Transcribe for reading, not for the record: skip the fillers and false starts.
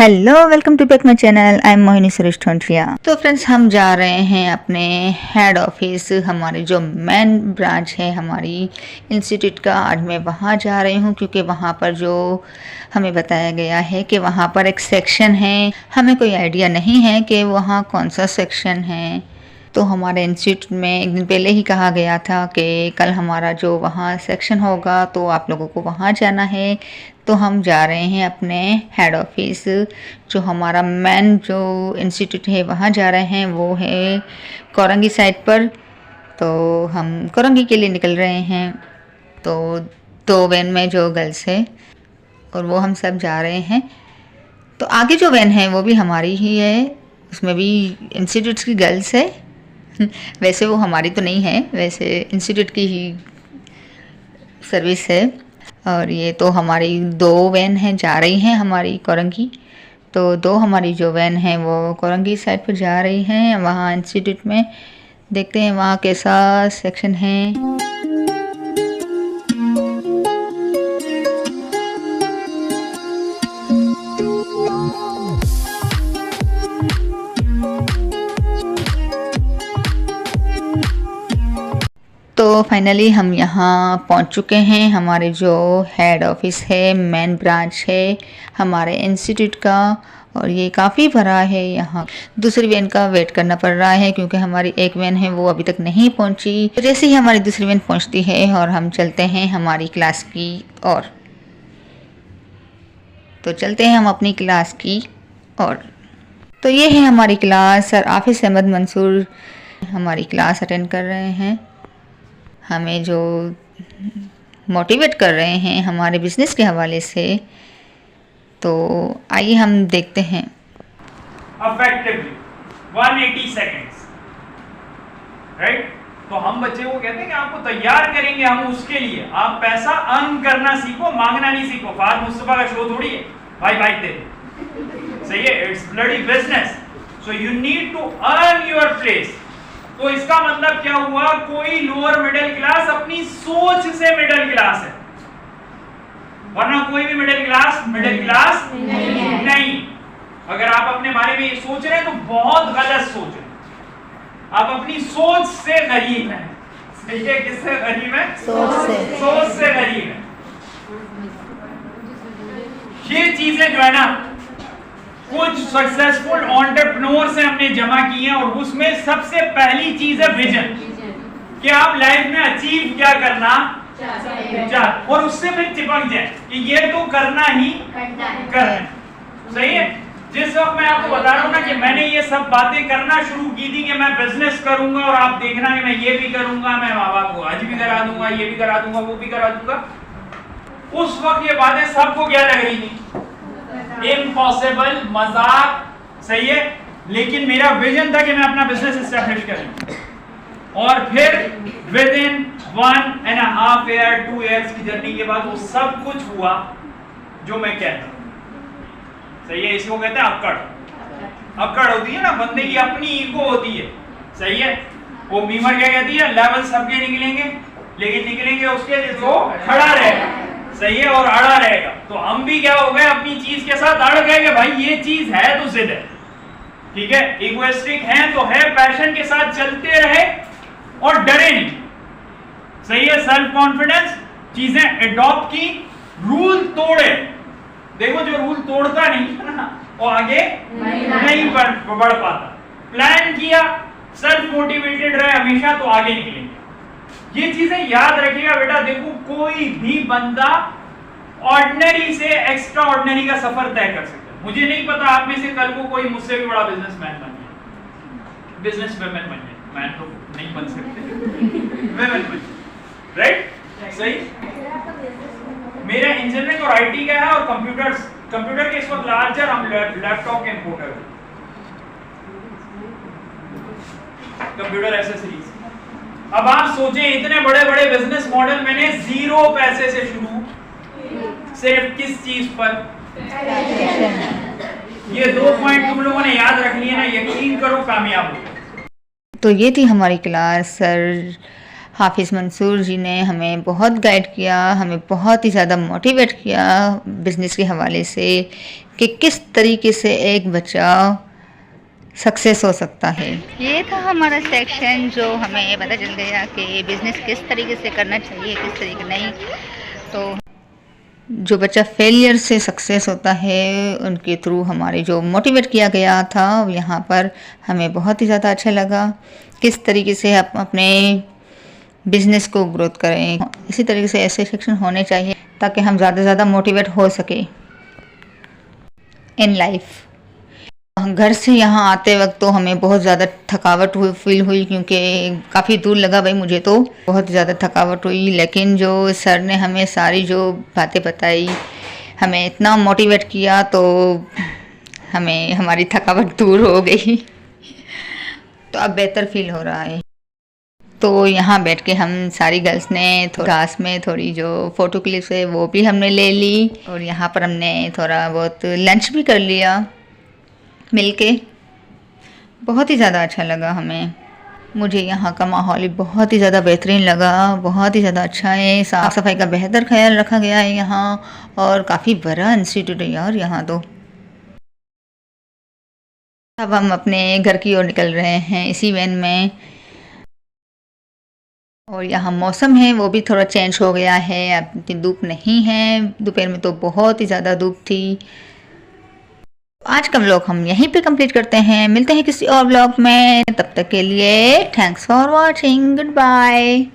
Hello, welcome to back my channel. I am Mohini Suresh Thonthiya. तो friends, हम जा रहे हैं अपने हेड ऑफिस, हमारे जो मेन ब्रांच है हमारी इंस्टीट्यूट का। आज मैं वहाँ जा रही हूँ क्योंकि वहाँ पर जो हमें बताया गया है कि वहाँ पर एक सेक्शन है। हमें कोई आइडिया नहीं है कि वहाँ कौन सा सेक्शन है। तो हमारे इंस्टीट्यूट में एक दिन पहले ही कहा गया था कि कल हमारा जो वहाँ सेक्शन होगा तो आप लोगों को वहाँ जाना है। तो हम जा रहे हैं अपने हेड ऑफिस, जो हमारा मेन जो इंस्टीट्यूट है वहाँ जा रहे हैं। वो है कोरंगी साइड पर। तो हम कोरंगी के लिए निकल रहे हैं। तो 2 वैन में जो गर्ल्स है और वो हम सब जा रहे हैं। तो आगे जो वैन है वो भी हमारी ही है, उसमें भी इंस्टीट्यूट की गर्ल्स है। वैसे वो हमारी तो नहीं है, वैसे इंस्टीट्यूट की ही सर्विस है। और ये तो हमारी 2 वैन हैं जा रही हैं हमारी कोरंगी। तो 2 हमारी जो वैन हैं वो कोरंगी साइड पर जा रही हैं वहाँ इंस्टीट्यूट में। देखते हैं वहाँ कैसा सेक्शन है। तो फाइनली हम यहाँ पहुँच चुके हैं। हमारे जो हेड ऑफिस है, मेन ब्रांच है हमारे इंस्टीट्यूट का, और ये काफ़ी बड़ा है। यहाँ दूसरी वैन का वेट करना पड़ रहा है क्योंकि हमारी एक वैन है वो अभी तक नहीं पहुँची। तो जैसे ही हमारी दूसरी वैन पहुँचती है और हम चलते हैं हमारी क्लास की ओर। तो चलते हैं हम अपनी क्लास की ओर। तो ये है हमारी क्लास। सर आफिस अहमद मंसूर हमारी क्लास अटेंड कर रहे हैं, हमें जो मोटिवेट कर रहे हैं हमारे बिजनेस के हवाले से। तो आइए हम देखते हैं। Effectively 180 seconds, right. तो हम बच्चे को कहते हैं कि आपको तैयार करेंगे हम उसके लिए। आप पैसा अर्न करना सीखो, मांगना नहीं सीखो। फार मुस्तफा का शो थोड़ी है भाई बाइक दे, सही है। It's bloody business, so you need to earn your place. तो इसका मतलब क्या हुआ, कोई लोअर मिडिल क्लास अपनी सोच से मिडिल क्लास है, वरना कोई भी मिडिल क्लास नहीं। अगर आप अपने बारे में ये सोच रहे हैं तो बहुत गलत सोच रहे हैं। आप अपनी सोच से गरीब हैं, सही है। किससे गरीब है? सोच से गरीब है। ये चीजें जो है ना, कुछ सक्सेसफुल एंटरप्रेन्योर से हमने जमा की हैं, और उसमें सबसे पहली चीज है विजन, कि आप लाइफ में अचीव क्या करना चाहते, और उससे फिर चिपक जाए कि ये तो करना ही करना है, सही है। जिस वक्त मैं आपको बता रहा हूं ना कि मैंने ये सब बातें करना शुरू की थी कि मैं बिजनेस करूंगा और आप देखना कि मैं ये भी करूंगा, मैं माँ बाप को आज भी करा दूंगा, ये भी करा दूंगा, वो भी करा दूंगा, उस वक्त ये बातें सबको क्या लग रही थी? इम्पॉसिबल, मजाक, सही है। लेकिन मेरा विजन था कि मैं अपना बिजनेस एस्टैब्लिश करूं, और फिर विद इन 1.5 ईयर 2 इयर्स की जर्नी के बाद वो सब कुछ हुआ जो मैं कहता हूं, सही है। इसको कहते हैं अक्कड़। अक्कड़ होती है ना बंदे की, अपनी ईगो होती है, सही है। वो बीमर क्या कहती है, लेवल सबके निकलेंगे लेकिन निकलेंगे उसके जो खड़ा रहेगा, सही है, और अड़ा रहेगा। तो हम भी क्या हो गए, अपनी चीज के साथ अड़ गए कि भाई ये चीज है तो जिद है, ठीक है। इगोइस्टिक है तो है, पैशन के साथ चलते रहे और डरे नहीं, सही है। सेल्फ कॉन्फिडेंस, चीजें एडॉप्ट की, रूल तोड़े। देखो जो रूल तोड़ता नहीं है ना वो आगे नहीं बढ़ पाता। प्लान किया, सेल्फ मोटिवेटेड रहे हमेशा, तो आगे निकलेंगे। ये चीजें याद रखिएगा बेटा। देखो कोई भी बंदा ऑर्डिनरी से एक्स्ट्रा ऑर्डिनरी का सफर तय कर सकता है। मुझे नहीं पता आप में से कल को कोई मुझसे भी बड़ा बिजनेसमैन बन जाए, बिजनेस वुमेन बन जाए। मैन तो नहीं बन सकते, वुमेन बन जाए, राइट, सही। मेरा इंजीनियरिंग और आईटी का है, और कंप्यूटर के इस वक्त लार्जर हम लैपटॉप के इंपोर्टर, कंप्यूटर एसेसरीज। अब आप सोचें, इतने बड़े बड़े बिजनेस मॉडल मैंने 0 पैसे से शुरू, सिर्फ किस चीज पर? ये 2 पॉइंट तुम लोगों ने याद रख लिए ना, यकीन करो कामयाब हो। तो ये थी हमारी क्लास। सर हाफिज़ मंसूर जी ने हमें बहुत गाइड किया, हमें बहुत ही ज़्यादा मोटिवेट किया बिज़नेस के हवाले से कि किस तरीके से एक बच्चा सक्सेस हो सकता है। ये था हमारा सेक्शन जो हमें पता चल गया कि बिज़नेस किस तरीके से करना चाहिए, किस तरीके नहीं। तो जो बच्चा फेलियर से सक्सेस होता है उनके थ्रू हमारे जो मोटिवेट किया गया था यहाँ पर हमें बहुत ही ज़्यादा अच्छा लगा। किस तरीके से आप अपने बिज़नेस को ग्रोथ करें, इसी तरीके से ऐसे सेक्शन होने चाहिए ताकि हम ज़्यादा से ज़्यादा मोटिवेट हो सके इन लाइफ। घर से यहाँ आते वक्त तो हमें बहुत ज़्यादा थकावट फील हुई क्योंकि काफ़ी दूर लगा भाई मुझे, तो बहुत ज़्यादा थकावट हुई। लेकिन जो सर ने हमें सारी जो बातें बताई, हमें इतना मोटिवेट किया तो हमें हमारी थकावट दूर हो गई तो अब बेहतर फील हो रहा है। तो यहाँ बैठ के हम सारी गर्ल्स ने क्लास में थोड़ी जो फ़ोटो क्लिप्स है वो भी हमने ले ली और यहाँ पर हमने थोड़ा बहुत लंच भी कर लिया मिलके। बहुत ही ज़्यादा अच्छा लगा हमें। मुझे यहाँ का माहौल भी बहुत ही ज़्यादा बेहतरीन लगा, बहुत ही ज़्यादा अच्छा है। साफ़ सफाई का बेहतर ख्याल रखा गया है यहाँ और काफ़ी बड़ा इंस्टीट्यूट है यार यहाँ तो। अब हम अपने घर की ओर निकल रहे हैं इसी वैन में और यहाँ मौसम है वो भी थोड़ा चेंज हो गया है, अब इतनी धूप नहीं है। दोपहर में तो बहुत ही ज़्यादा धूप थी। आज का व्लॉग हम यहीं पे कंप्लीट करते हैं, मिलते हैं किसी और व्लॉग में। तब तक के लिए thanks for watching, good bye.